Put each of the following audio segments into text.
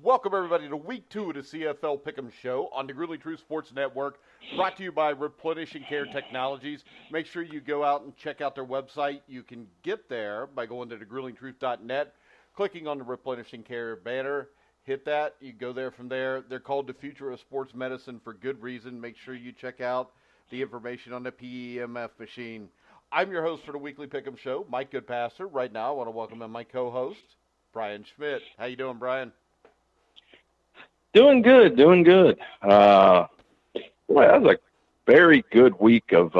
Welcome, everybody, to Week 2 of the CFL Pick'em Show on the Grueling Truth Sports Network, brought to you by Replenishing Care Technologies. Make sure you go out and check out their website. You can get there by going to thegruelingtruth.net, clicking on the Replenishing Care banner. Hit that. You go there from there. They're called the future of sports medicine for good reason. Make sure you check out the information on the PEMF machine. I'm your host for the Weekly Pick'em Show, Mike Goodpaster. Right now, I want to welcome in my co-host, Brian Schmidt. How you doing, Brian? Doing good. Boy, that was a very good week of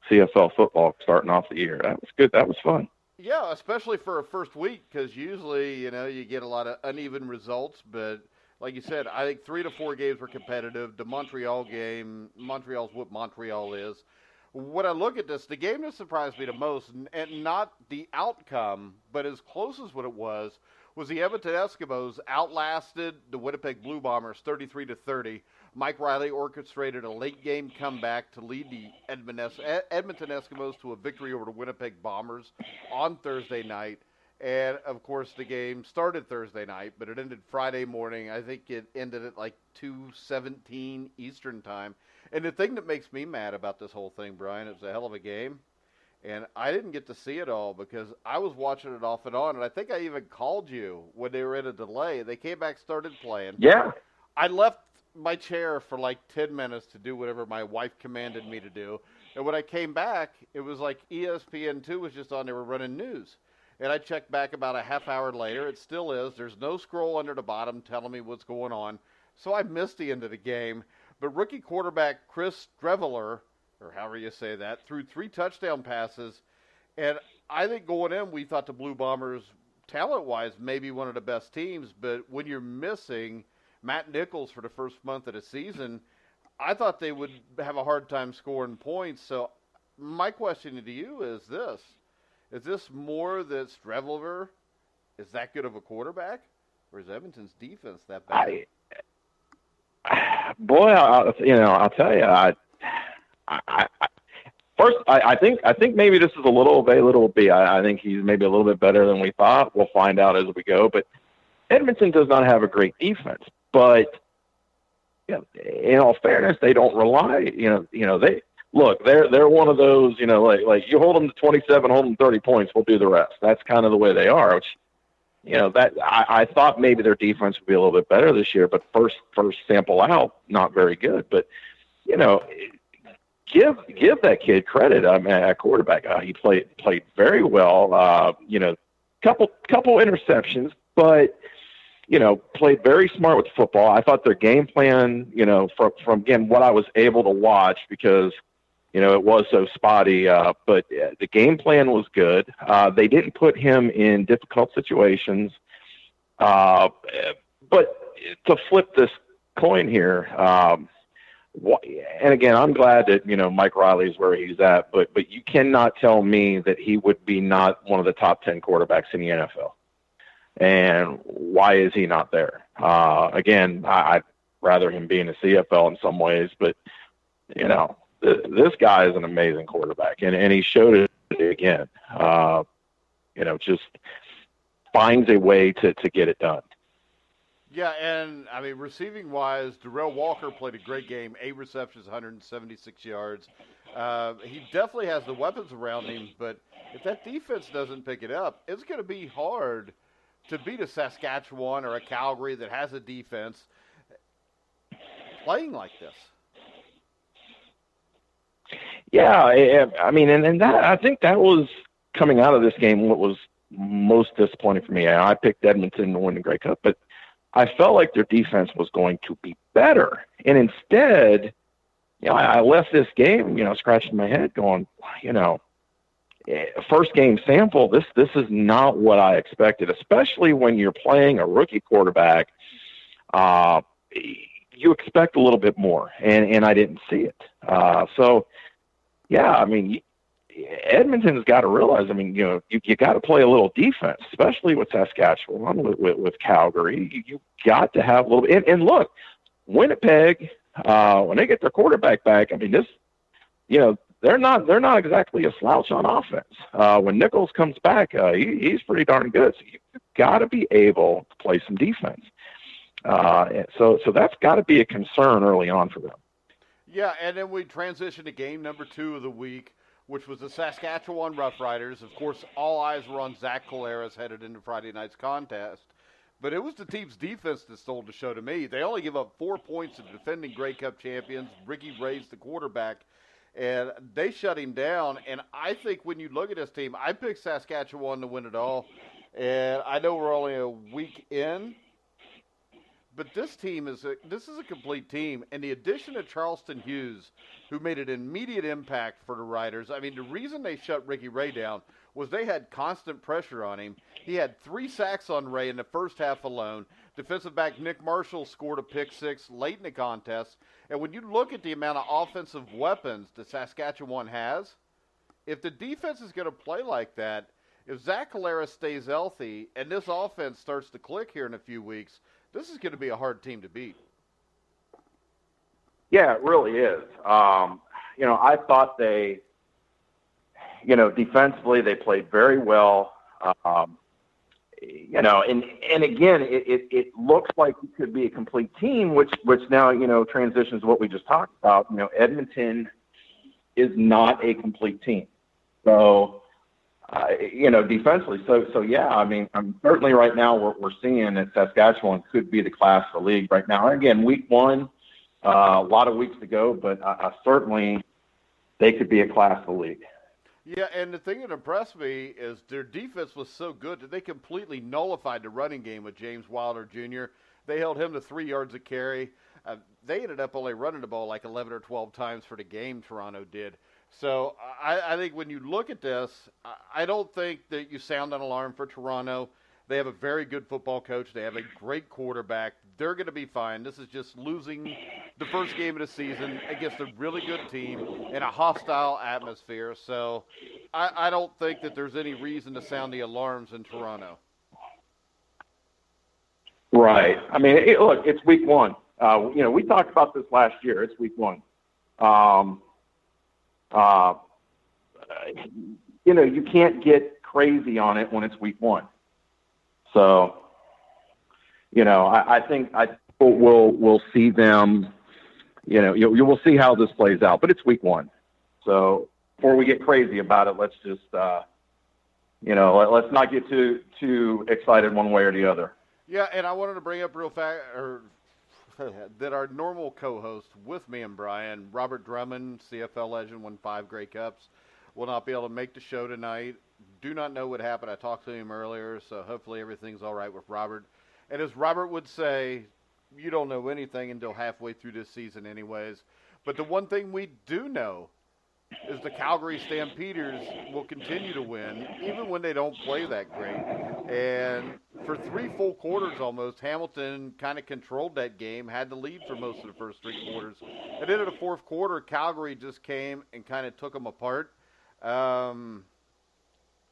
CFL football starting off the year. That was good. That was fun. Yeah, especially for a first week, because usually, you get a lot of uneven results. But like you said, I think 3 to 4 games were competitive. The Montreal game, Montreal's what Montreal is. When I look at this, the game that surprised me the most, and not the outcome, but as close as what it was the Edmonton Eskimos outlasted the Winnipeg Blue Bombers 33-30. Mike Riley orchestrated a late-game comeback to lead the Edmonton Eskimos to a victory over the Winnipeg Bombers on Thursday night. And, of course, the game started Thursday night, but it ended Friday morning. I think it ended at like 2:17 Eastern time. And the thing that makes me mad about this whole thing, Brian, it was a hell of a game. And I didn't get to see it all because I was watching it off and on. And I think I even called you when they were in a delay. They came back, started playing. Yeah. I left my chair for like 10 minutes to do whatever my wife commanded me to do. And when I came back, it was like ESPN2 was just on. They were running news. And I checked back about a half hour later. It still is. There's no scroll under the bottom telling me what's going on. So I missed the end of the game. But rookie quarterback Chris Streveler, or however you say that, threw 3 touchdown passes. And I think going in, we thought the Blue Bombers, talent-wise, maybe one of the best teams. But when you're missing Matt Nichols for the first month of the season, I thought they would have a hard time scoring points. So my question to you is this. Is this more that Streveler is that good of a quarterback? Or is Edmonton's defense that bad? I'll tell you, I think maybe this is a little A, little B. I think he's maybe a little bit better than we thought. We'll find out as we go. But Edmonton does not have a great defense. But in all fairness, they don't rely. They're one of those. Like you hold them to 27, hold them 30 points. We'll do the rest. That's kind of the way they are. Which, that I thought maybe their defense would be a little bit better this year. But first sample out, not very good. But Give that kid credit. I mean, at quarterback, he played very well. Couple interceptions, but played very smart with the football. I thought their game plan, from again what I was able to watch because it was so spotty. But the game plan was good. They didn't put him in difficult situations. But to flip this coin here. And again, I'm glad that, Mike Riley is where he's at, but you cannot tell me that he would be not one of the top 10 quarterbacks in the NFL. And why is he not there? Again, I'd rather him be in the CFL in some ways, but, this guy is an amazing quarterback, and he showed it again. Just finds a way to get it done. Yeah, and, receiving-wise, Darrell Walker played a great game, 8 receptions, 176 yards. He definitely has the weapons around him, but if that defense doesn't pick it up, it's going to be hard to beat a Saskatchewan or a Calgary that has a defense playing like this. Yeah, and that I think that was coming out of this game what was most disappointing for me. I picked Edmonton to win the Grey Cup, but I felt like their defense was going to be better. And instead, I left this game, scratching my head going, first game sample, this is not what I expected, especially when you're playing a rookie quarterback. You expect a little bit more, and I didn't see it. Edmonton's got to realize, you got to play a little defense, especially with Saskatchewan, with Calgary. You got to have a little bit. And look, Winnipeg, when they get their quarterback back, they're not exactly a slouch on offense. When Nichols comes back, he's pretty darn good. So you've got to be able to play some defense. So that's got to be a concern early on for them. Yeah, and then we transitioned to game number 2 of the week, which was the Saskatchewan Roughriders. Of course, all eyes were on Zach Collaros headed into Friday night's contest. But it was the team's defense that stole the show to me. They only give up 4 points to defending Grey Cup champions. Ricky Ray's the quarterback, and they shut him down. And I think when you look at this team, I picked Saskatchewan to win it all. And I know we're only a week in, but this team is a complete team. And the addition of Charleston Hughes, who made an immediate impact for the Riders. I mean, the reason they shut Ricky Ray down was they had constant pressure on him. He had 3 sacks on Ray in the first half alone. Defensive back Nick Marshall scored a pick 6 late in the contest. And when you look at the amount of offensive weapons that Saskatchewan has, if the defense is going to play like that, if Zach Collaros stays healthy and this offense starts to click here in a few weeks, this is going to be a hard team to beat. Yeah, it really is. I thought they, defensively they played very well. And again, it looks like it could be a complete team, which now, transitions to what we just talked about. Edmonton is not a complete team. So, defensively. So yeah, I mean, certainly right now we're seeing that Saskatchewan could be the class of the league right now. And again, week 1, a lot of weeks to go, but certainly they could be a class of the league. Yeah, and the thing that impressed me is their defense was so good that they completely nullified the running game with James Wilder Jr. They held him to 3 yards a carry. They ended up only running the ball like 11 or 12 times for the game, Toronto did. So I think when you look at this, I don't think that you sound an alarm for Toronto. They have a very good football coach. They have a great quarterback. They're going to be fine. This is just losing the first game of the season against a really good team in a hostile atmosphere. So I don't think that there's any reason to sound the alarms in Toronto. Right. I mean, look, it's week 1. We talked about this last year. It's week 1. You can't get crazy on it when it's week 1. So, I think we'll see them. You will see how this plays out, but it's week 1. So before we get crazy about it, let's just let's not get too excited one way or the other. Yeah, and I wanted to bring up that our normal co-host with me and Brian, Robert Drummond, CFL legend, won 5 Grey Cups, will not be able to make the show tonight. Do not know what happened. I talked to him earlier, so hopefully everything's all right with Robert. And as Robert would say, you don't know anything until halfway through this season anyways. But the one thing we do know is the Calgary Stampeders will continue to win, even when they don't play that great. And for 3 full quarters almost, Hamilton kind of controlled that game, had the lead for most of the first 3 quarters. And then in the fourth quarter, Calgary just came and kind of took them apart.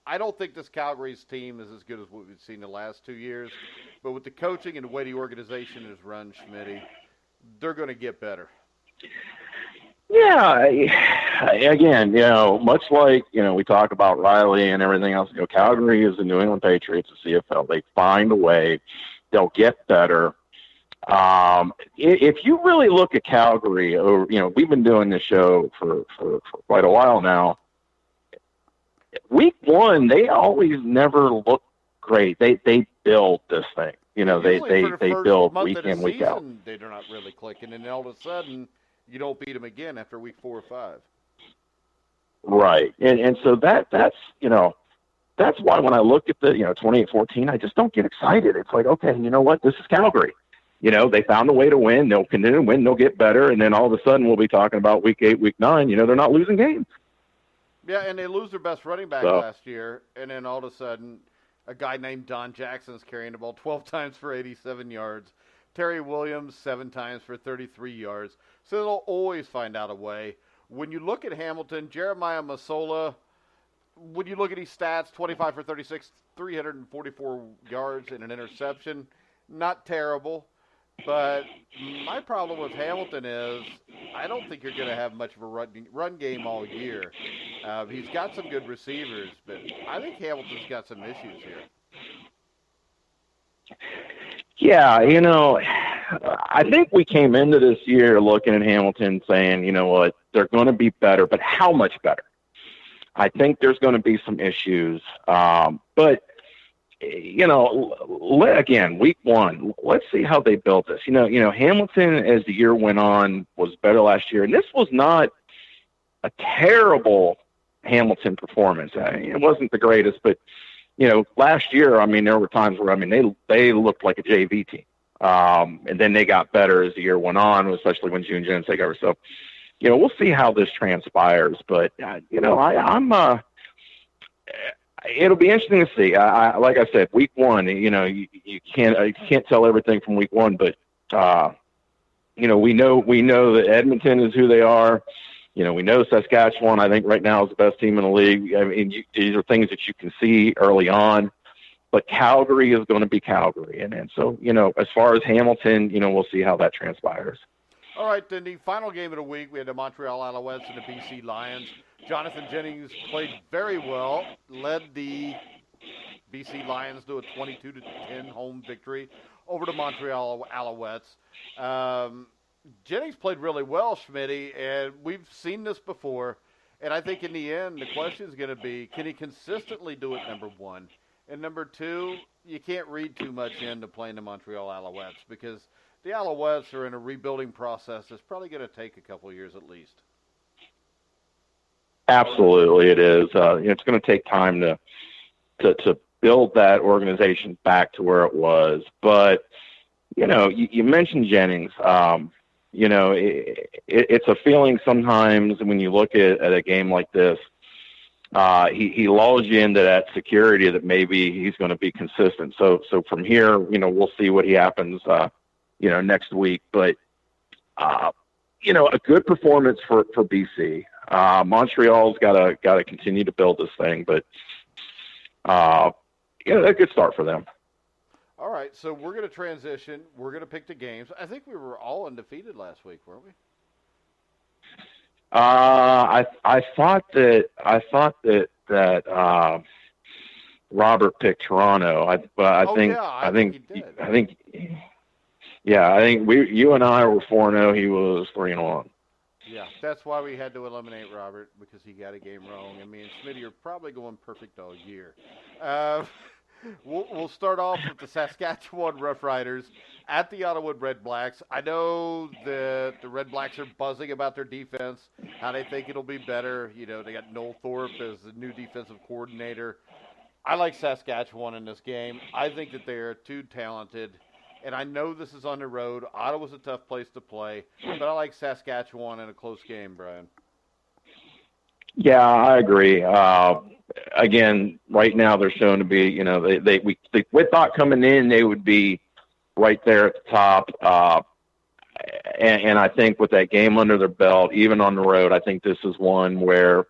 I don't think this Calgary's team is as good as what we've seen the last 2 years. But with the coaching and the way the organization is run, Schmidt, they're going to get better. Yeah, again, much like, we talk about Riley and everything else, Calgary is the New England Patriots of CFL. They find a way. They'll get better. If you really look at Calgary, we've been doing this show for quite a while now. Week 1, they always never look great. They build this thing. They build week in, week out. They're not really clicking, and then all of a sudden, you don't beat them again after week 4 or 5. Right, and so that's why when I look at the 28-14, I just don't get excited. It's like, okay, you know what? This is Calgary. They found a way to win. They'll continue to win. They'll get better, and then all of a sudden we'll be talking about week 8, week 9. They're not losing games. Yeah, and they lose their best running back last year, and then all of a sudden, a guy named Don Jackson's carrying the ball 12 times for 87 yards. Terry Williams 7 times for 33 yards. So they'll always find out a way. When you look at Hamilton, Jeremiah Masola, when you look at his stats, 25 for 36, 344 yards and an interception, not terrible. But my problem with Hamilton is I don't think you're going to have much of a run game all year. He's got some good receivers, but I think Hamilton's got some issues here. Yeah, I think we came into this year looking at Hamilton saying, you know what, they're going to be better, but how much better? I think there's going to be some issues. But, you know, again, week one, let's see how they built this. You know, Hamilton, as the year went on, was better last year. And this was not a terrible Hamilton performance. It wasn't the greatest, but, you know, last year, I mean, there were times where, I mean, they looked like a JV team. And then they got better as the year went on, especially when June Jones took over. So, you know, we'll see how this transpires. But, you know, it'll be interesting to see. Like I said, week one, you know, you can't tell everything from week one, but, you know, we know that Edmonton is who they are. You know, we know Saskatchewan, I think right now is the best team in the league. I mean, these are things that you can see early on. But Calgary is going to be Calgary. And so, you know, as far as Hamilton, you know, we'll see how that transpires. All right, then the final game of the week, we had the Montreal Alouettes and the BC Lions. Jonathan Jennings played very well, led the BC Lions to a 22-10 home victory over the Montreal Alouettes. Jennings played really well, Schmidt, and we've seen this before. And I think in the end, the question is going to be, can he consistently do it, number one? And number two, you can't read too much into playing the Montreal Alouettes because the Alouettes are in a rebuilding process that's probably going to take a couple of years at least. Absolutely, it is. It's going to take time to build that organization back to where it was. But, you know, you mentioned Jennings. You know, it's a feeling sometimes when you look at a game like this, he lulls you into that security that maybe he's going to be consistent. So from here, you know, we'll see what happens, you know, next week. But, you know, a good performance for BC. Montreal's got to continue to build this thing, but, you know, a good start for them. All right, so we're going to transition. We're going to pick the games. I think we were all undefeated last week, weren't we? I thought that Robert picked Toronto. I think you and I were 4-0. He was 3-1. Yeah, that's why we had to eliminate Robert because he got a game wrong. And me and Schmidt are probably going perfect all year. We'll start off with the Saskatchewan Roughriders at the Ottawa Red Blacks. I know that the Red Blacks are buzzing about their defense, how they think it'll be better. You know, they got Noel Thorpe as the new defensive coordinator. I like Saskatchewan in this game. I think that they are too talented. And I know this is on the road. Ottawa's a tough place to play. But I like Saskatchewan in a close game, Brian. Yeah, I agree. Again, right now they're shown to be, you know, we thought coming in they would be right there at the top. And I think with that game under their belt, even on the road, I think this is one where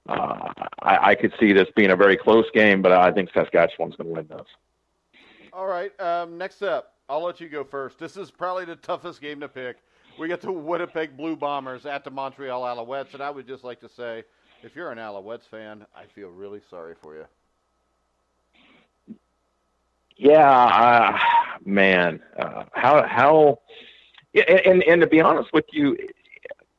I could see this being a very close game, but I think Saskatchewan's going to win this. All right, next up, I'll let you go first. This is probably the toughest game to pick. We got the Winnipeg Blue Bombers at the Montreal Alouettes, and I would just like to say, if you're an Alouettes fan, I feel really sorry for you. Yeah, man, how? Yeah, and to be honest with you,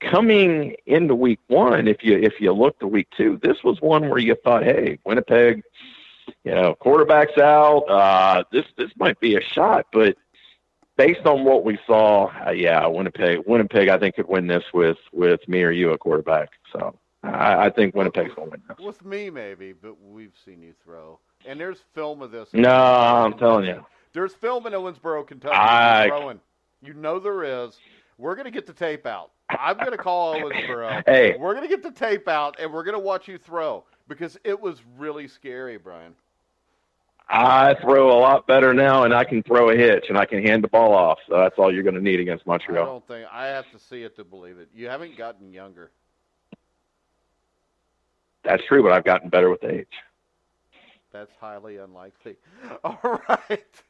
coming into week one, if you look to week two, this was one where you thought, hey, Winnipeg, you know, quarterback's out. This might be a shot, but based on what we saw, Winnipeg, I think could win this with me or you at quarterback. So I think Winnipeg's going to win this. With me, maybe, but we've seen you throw. And there's film of this. No, I'm telling you. There's film in Owensboro, Kentucky. Throwing. You know there is. We're going to get the tape out. I'm going to call Owensboro. Hey. We're going to get the tape out, and we're going to watch you throw because it was really scary, Brian. I throw a lot better now, and I can throw a hitch, and I can hand the ball off. So that's all you're going to need against Montreal. I have to see it to believe it. You haven't gotten younger. That's true, but I've gotten better with age. That's highly unlikely. All right.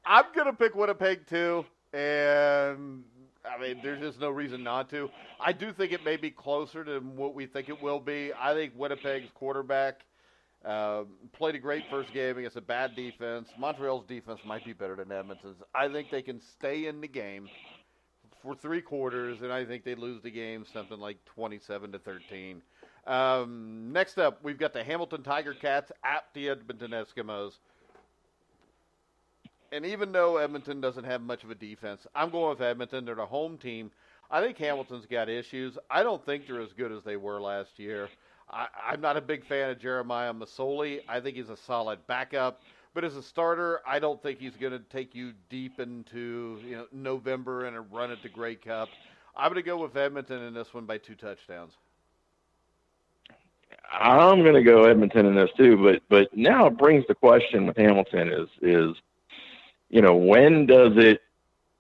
I'm going to pick Winnipeg, too. And, I mean, there's just no reason not to. I do think it may be closer to what we think it will be. I think Winnipeg's quarterback Played a great first game against a bad defense. Montreal's defense might be better than Edmonton's. I think they can stay in the game for 3 quarters, and I think they lose the game something like 27-13. Next up, we've got the Hamilton Tiger Cats at the Edmonton Eskimos. And even though Edmonton doesn't have much of a defense, I'm going with Edmonton. They're the home team. I think Hamilton's got issues. I don't think they're as good as they were last year. I'm not a big fan of Jeremiah Masoli. I think he's a solid backup. But as a starter, I don't think he's going to take you deep into November and a run at the Grey Cup. I'm going to go with Edmonton in this one by 2 touchdowns. I'm going to go Edmonton in this too, but now it brings the question with Hamilton is when does it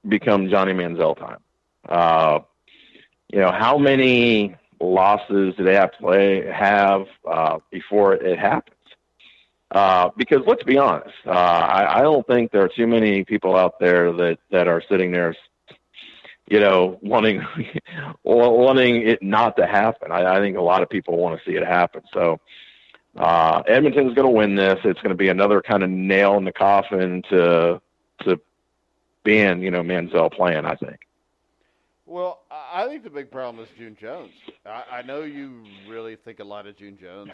become Johnny Manziel time? How many losses do they have to have before it happens? Because let's be honest, I don't think there are too many people out there that are sitting there, wanting it not to happen. I think a lot of people want to see it happen. So Edmonton's going to win this. It's going to be another kind of nail in the coffin to being, Manziel playing, I think. Well, I think the big problem is June Jones. I know you really think a lot of June Jones,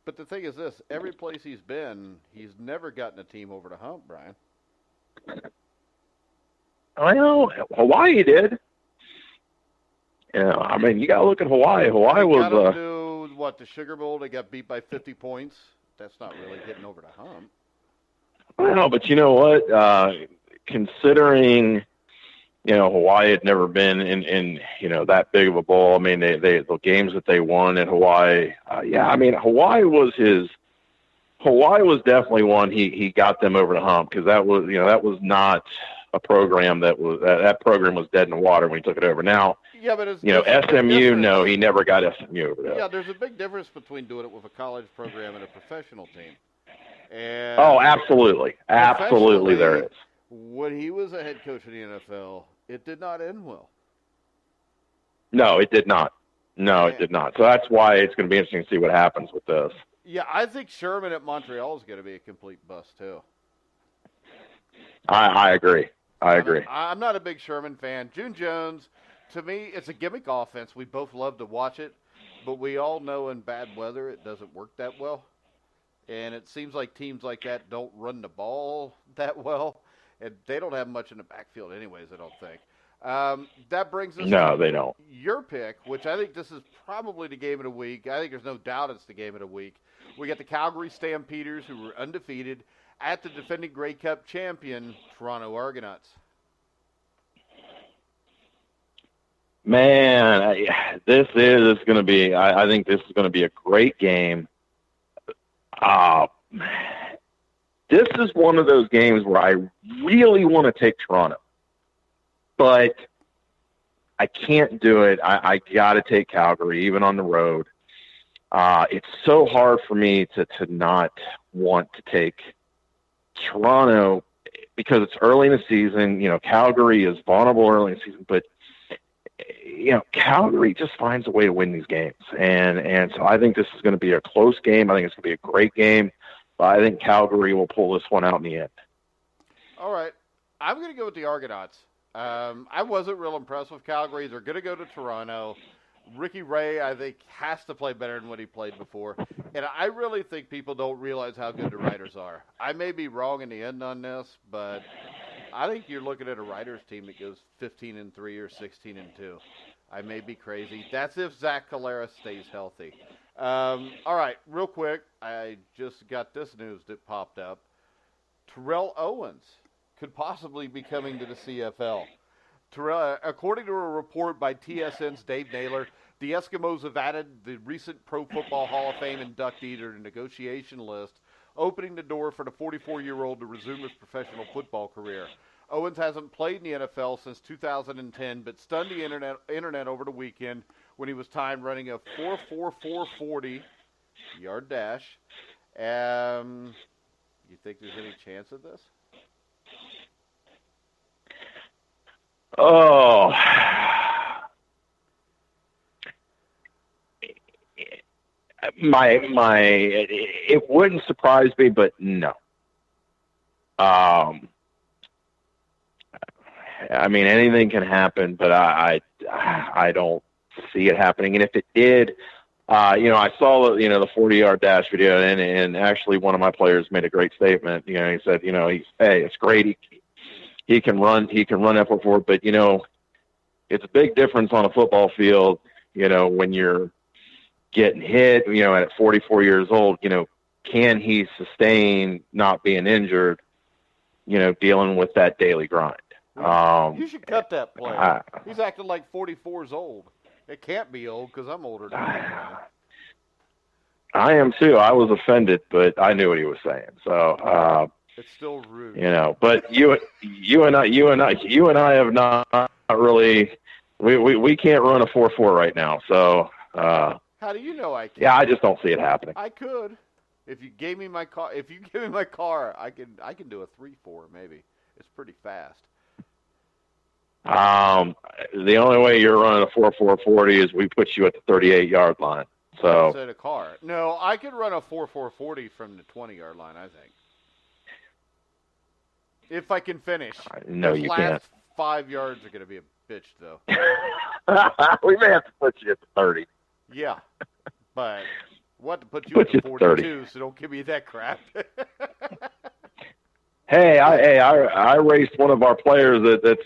but the thing is this: every place he's been, he's never gotten a team over the hump, Brian. I know Hawaii did. I mean, you got to look at Hawaii. Hawaii was the Sugar Bowl. They got beat by 50 points. That's not really getting over the hump. Well, but you know what? Considering Hawaii had never been in that big of a bowl. I mean, the games that they won at Hawaii. Hawaii was definitely one he got them over the hump, because that was not a program that program was dead in the water when he took it over. Now, yeah, but SMU, no, he never got SMU over there. Yeah, there's a big difference between doing it with a college program and a professional team. And absolutely, there is. When he was a head coach in the NFL, it did not end well. No, it did not. It did not. So that's why it's going to be interesting to see what happens with this. Yeah, I think Sherman at Montreal is going to be a complete bust too. I agree. I'm not a big Sherman fan. June Jones, to me, it's a gimmick offense. We both love to watch it, but we all know in bad weather it doesn't work that well. And it seems like teams like that don't run the ball that well. And they don't have much in the backfield anyways, I don't think. That brings us to they don't. Your pick, which I think this is probably the game of the week. I think there's no doubt it's the game of the week. We got the Calgary Stampeders, who were undefeated, at the defending Grey Cup champion, Toronto Argonauts. Man, this is going to be – I think this is going to be a great game. This is one of those games where I really want to take Toronto, but I can't do it. I got to take Calgary, even on the road. It's so hard for me to not want to take Toronto because it's early in the season. Calgary is vulnerable early in the season, but Calgary just finds a way to win these games. And so I think this is going to be a close game. I think it's going to be a great game. But I think Calgary will pull this one out in the end. All right. I'm going to go with the Argonauts. I wasn't real impressed with Calgary. They're going to go to Toronto. Ricky Ray, I think, has to play better than what he played before. And I really think people don't realize how good the Riders are. I may be wrong in the end on this, but I think you're looking at a Riders team that goes 15-3 or 16-2. I may be crazy. That's if Zach Collaros stays healthy. All right, real quick, I just got this news that popped up. Terrell Owens could possibly be coming to the CFL. According to a report by TSN's Dave Naylor, the Eskimos have added the recent Pro Football Hall of Fame inductee to the negotiation list, opening the door for the 44-year-old to resume his professional football career. Owens hasn't played in the NFL since 2010, but stunned the internet over the weekend when he was timed running a 4.4440 yard dash. You think there's any chance of this? It wouldn't surprise me, but no. I mean, anything can happen, but I don't see it happening. And if it did, I saw the 40-yard dash video, and actually one of my players made a great statement. He said, hey, it's great. He can run that forward, but it's a big difference on a football field. When you're getting hit, at 44 years old, can he sustain not being injured? Dealing with that daily grind. You should cut that play. He's acting like 44 is old. It can't be old because I'm older than him. I am too. I was offended, but I knew what he was saying. So it's still rude. But you and I have not really. We can't run a 4.4 right now. So how do you know I can? Yeah, I just don't see it happening. I could. If you gave me my car, I can do a 3.4 maybe. It's pretty fast. The only way you're running a 4.440 is we put you at the 38-yard line. So instead of car. No, I could run a 4.440 from the 20-yard line, I think. If I can finish. No, you can't. Last 5 yards are going to be a bitch, though. We may have to put you at the 30. Yeah, but what to put you at the 42, so don't give me that crap. Hey, I raced one of our players that's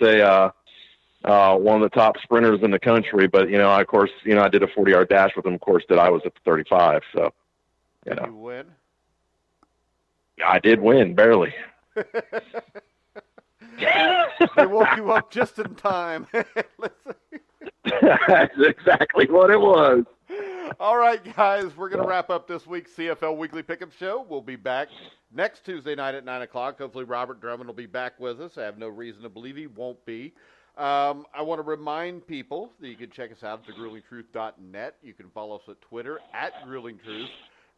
one of the top sprinters in the country, but of course, I did a 40-yard dash with him. Of course, I was at the 35. So, Did you win? I did win, barely. They woke you up just in time. That's exactly what it was. All right, guys, we're going to wrap up this week's CFL Weekly Pickup Show. We'll be back next Tuesday night at 9 o'clock. Hopefully Robert Drummond will be back with us. I have no reason to believe he won't be. I want to remind people that you can check us out at thegruelingtruth.net. You can follow us at Twitter at GruelingTruth.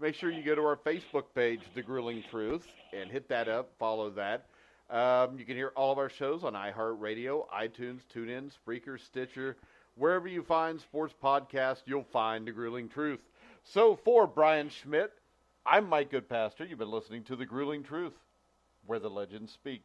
Make sure you go to our Facebook page, The Grueling Truth, and hit that up. Follow that. You can hear all of our shows on iHeartRadio, iTunes, TuneIn, Spreaker, Stitcher. Wherever you find sports podcasts, you'll find The Grueling Truth. So for Brian Schmidt, I'm Mike Goodpaster. You've been listening to The Grueling Truth, where the legends speak.